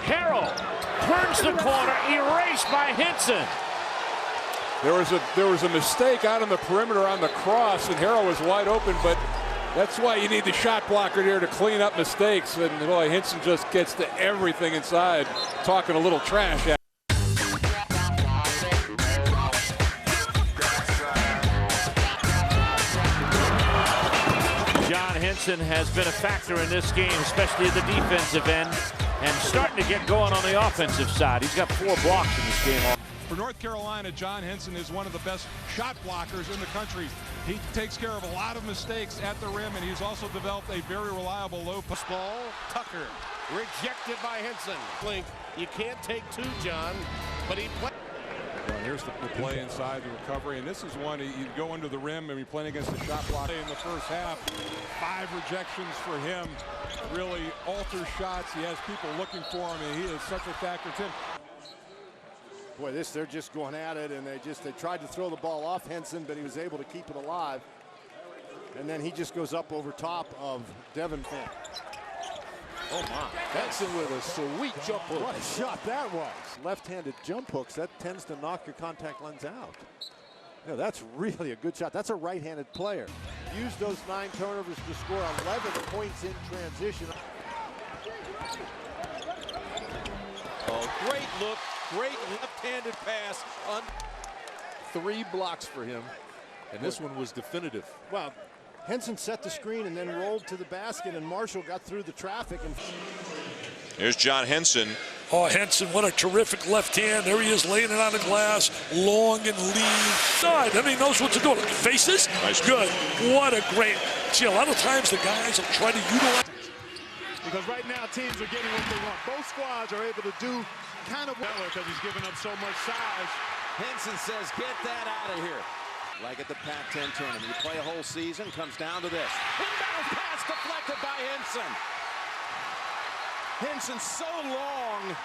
Harrell turns the corner, erased by Henson. There was a mistake out on the perimeter on the cross, and Harrell was wide open, but that's why you need the shot blocker there to clean up mistakes. And boy, Henson just gets to everything inside, talking a little trash. John Henson has been a factor in this game, especially at the defensive end, and starting to get going on the offensive side. He's got 4 blocks in this game. For North Carolina, John Henson is one of the best shot blockers in the country. He takes care of a lot of mistakes at the rim, and he's also developed a very reliable low post ball. Tucker rejected by Henson. You can't take 2, John, but he played. Well, here's the play inside the recovery, and this is one you go under the rim and be playing against the shot blocker in the first half. 5 rejections for him. Really alters shots. He has people looking for him, and he is such a factor to him. Boy, they're just going at it, and they tried to throw the ball off Henson, but he was able to keep it alive. And then he just goes up over top of Devin Finn. Oh my, Henson with a sweet jump hook. What a shot that was. Left-handed jump hooks, that tends to knock your contact lens out. Yeah, that's really a good shot. That's a right-handed player. Use those 9 turnovers to score 11 points in transition. Oh, great look. Great left-handed pass. 3 blocks for him, and this one was definitive. Well, Henson set the screen and then rolled to the basket, and Marshall got through the traffic. And here's John Henson. Oh, Henson, what a terrific left hand. There he is laying it on the glass, long and lean. Side, and he knows what to do. Faces? Nice. Good. What a great. See, a lot of times the guys will try to utilize. Because right now teams are getting what they want. Both squads are able to do kind of well because he's giving up so much size. Henson says, get that out of here. Like at the Pac-10 tournament, you play a whole season, comes down to this. Inbound pass deflected by Henson. Henson so long,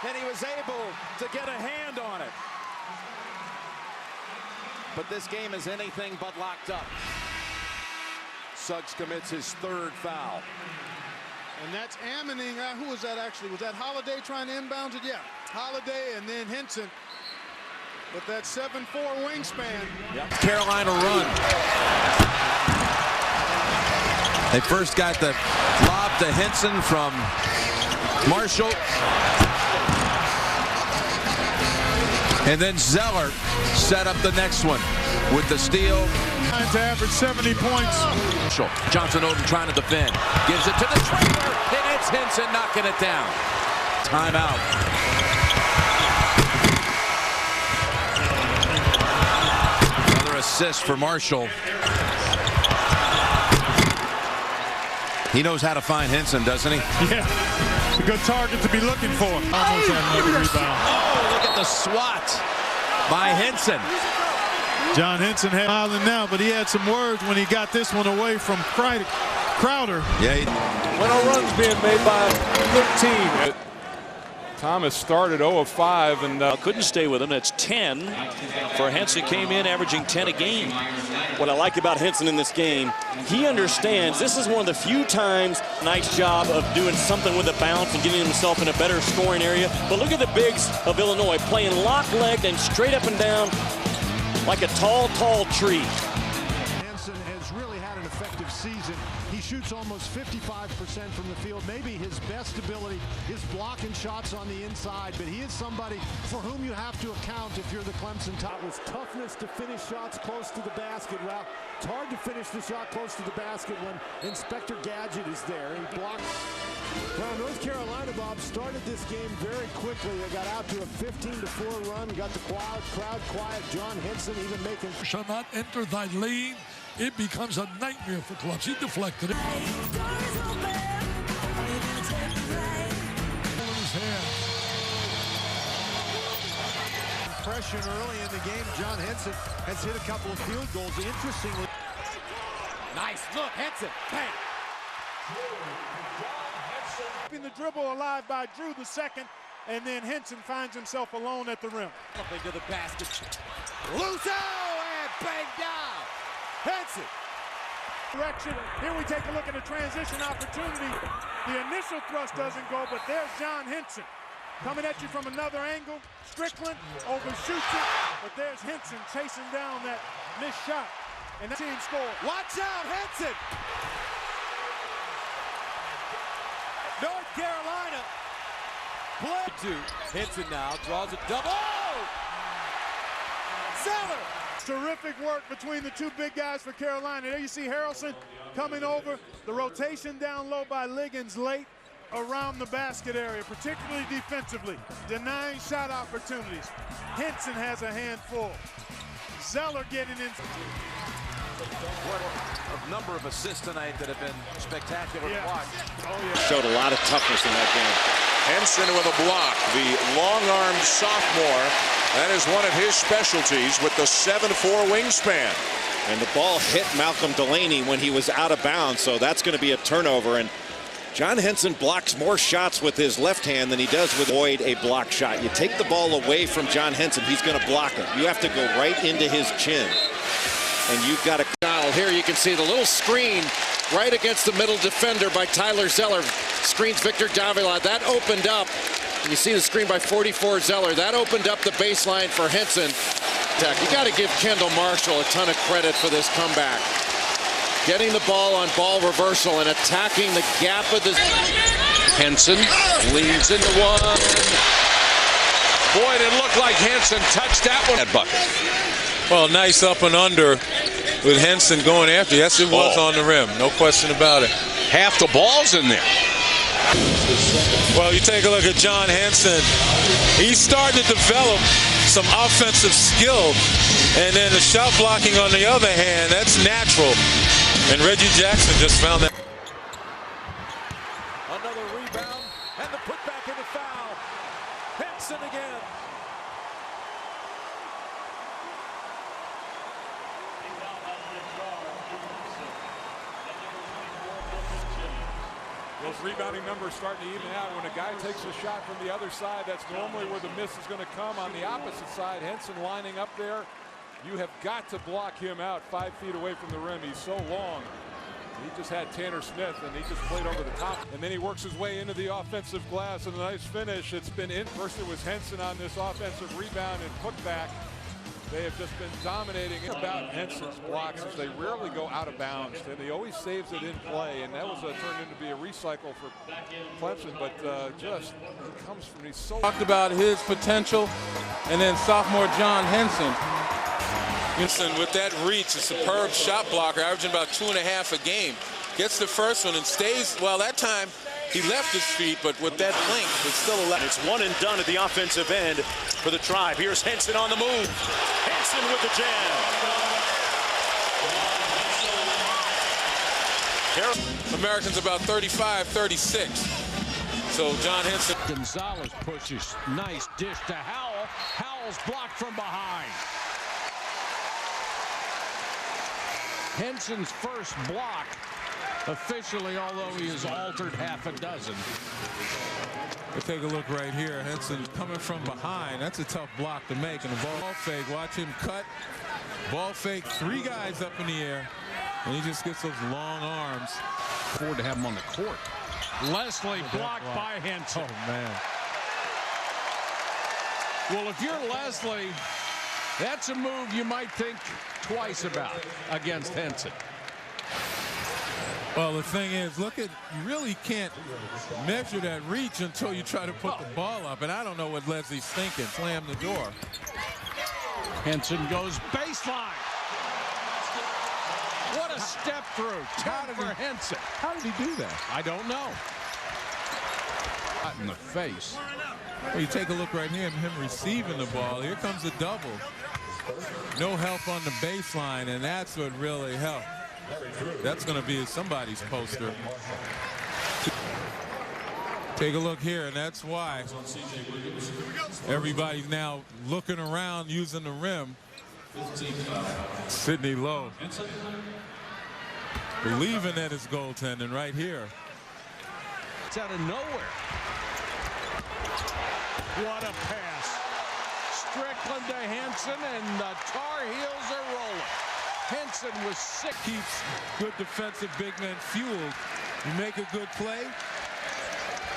and he was able to get a hand on it. But this game is anything but locked up. Suggs commits his 3rd foul. And that's Ammoning. Who was that actually? Was that Holiday trying to inbound it? Yeah, Holiday and then Henson. With that 7'4" wingspan. Yep. Carolina run. They first got the lob to Henson from Marshall. And then Zeller set up the next one with the steal. To average 70 points. Johnson Odom trying to defend. Gives it to the trailer, and it's Henson knocking it down. Timeout. Another assist for Marshall. He knows how to find Henson, doesn't he? Yeah, it's a good target to be looking for. Almost had another rebound. Oh, look at the swat by Henson. John Henson had Island now, but he had some words when he got this one away from Crowder. Yeah. When a run's being made by 13. Thomas started 0 of 5 and couldn't stay with him. That's 10 for Henson. Came in averaging 10 a game. What I like about Henson in this game, he understands this is one of the few times. Nice job of doing something with the bounce and getting himself in a better scoring area. But look at the bigs of Illinois playing lock-legged and straight up and down like a tall, tall tree. Henson has really had an effective season. He shoots almost 55% from the field. Maybe his best ability is blocking shots on the inside, but he is somebody for whom you have to account if you're the Clemson top. With toughness to finish shots close to the basket. Well, it's hard to finish the shot close to the basket when Inspector Gadget is there. He blocks. Well, North Carolina, Bob, started this game very quickly. They got out to a 15-4 run, got the crowd quiet. John Henson even making... Shall not enter thy lane. It becomes a nightmare for clubs. He deflected it. Impression early in the game. John Henson has hit a couple of field goals. Interestingly. Nice look, Henson. Bang. Keeping the dribble alive by Drew the second, and then Henson finds himself alone at the rim. Up into the basket. Lusso and bang down. Henson. Direction. Here we take a look at a transition opportunity. The initial thrust doesn't go, but there's John Henson. Coming at you from another angle. Strickland overshoots it, but there's Henson chasing down that missed shot. And the team scored. Watch out, Henson! North Carolina. Play 2. Henson now draws a double. Oh! Zeller! Terrific work between the two big guys for Carolina. There you see Harrelson coming over. The rotation down low by Liggins late around the basket area, particularly defensively, denying shot opportunities. Henson has a handful. Zeller getting in. What a number of assists tonight that have been spectacular to watch. Oh, yeah. Showed a lot of toughness in that game. Henson with a block, the long-armed sophomore. That is one of his specialties with the 7'4" wingspan. And the ball hit Malcolm Delaney when he was out of bounds, so that's going to be a turnover. And John Henson blocks more shots with his left hand than he does with avoid a block shot. You take the ball away from John Henson, he's going to block it. You have to go right into his chin. And you've got to. Here you can see the little screen right against the middle defender by Tyler Zeller. Screens Victor Davila. That opened up. You see the screen by 44 Zeller. That opened up the baseline for Henson. You got to give Kendall Marshall a ton of credit for this comeback. Getting the ball on ball reversal and attacking the gap of the. Henson leads into one. Boy, it looked like Henson touched that one. That bucket. Well, nice up and under with Henson going after. Yes, it was on the rim. No question about it. Half the ball's in there. Well, you take a look at John Henson. He's starting to develop some offensive skill. And then the shot blocking on the other hand, that's natural. And Reggie Jackson just found that. Another rebound and the putback in the foul. Henson again. Those rebounding numbers starting to even out. When a guy takes a shot from the other side, that's normally where the miss is going to come. On the opposite side, Henson lining up there. You have got to block him out 5 feet away from the rim. He's so long. He just had Tanner Smith, and he just played over the top. And then he works his way into the offensive glass, and a nice finish. It's been in. First it was Henson on this offensive rebound and putback. They have just been dominating about Henson's blocks as they rarely go out of bounds, and he always saves it in play, and that was turned into be a recycle for Clemson, but just it comes from these so. Talked about his potential, and then sophomore John Henson. Henson with that reach, a superb shot blocker, averaging about 2.5 a game. Gets the first one and stays, well, that time he left his feet, but with that length, it's still a left. It's one and done at the offensive end for the Tribe. Here's Henson on the move. Henson with the jam. Americans about 35, 36. So John Henson. Gonzalez pushes. Nice dish to Howell. Howell's blocked from behind. Henson's first block officially, although he has altered half a dozen. Let's take a look right here. Henson coming from behind. That's a tough block to make. And the ball fake. Watch him cut. Ball fake. 3 guys up in the air. And he just gets those long arms. Forward to have him on the court. Leslie blocked by Henson. Oh, man. Well, if you're Leslie, that's a move you might think twice about against Henson. Well, the thing is, look at, you really can't measure that reach until you try to put the ball up. And I don't know what Leslie's thinking. Slam the door. Henson goes baseline. What a step through. 10 for Henson. How did he do that? I don't know. In the face. Well, you take a look right here at him receiving the ball. Here comes the double. No help on the baseline, and that's what really helped. That's going to be somebody's poster. Take a look here, and that's why everybody's now looking around using the rim. Sidney Lowe believing that it's goaltending right here. It's out of nowhere. What a pass. Strickland to Henson, and the Tar Heels are rolling. Henson was sick. Keeps good defensive big men fueled. You make a good play.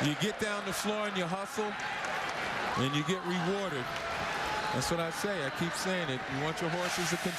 You get down the floor and you hustle. and you get rewarded. That's what I say. I keep saying it. You want your horses to continue.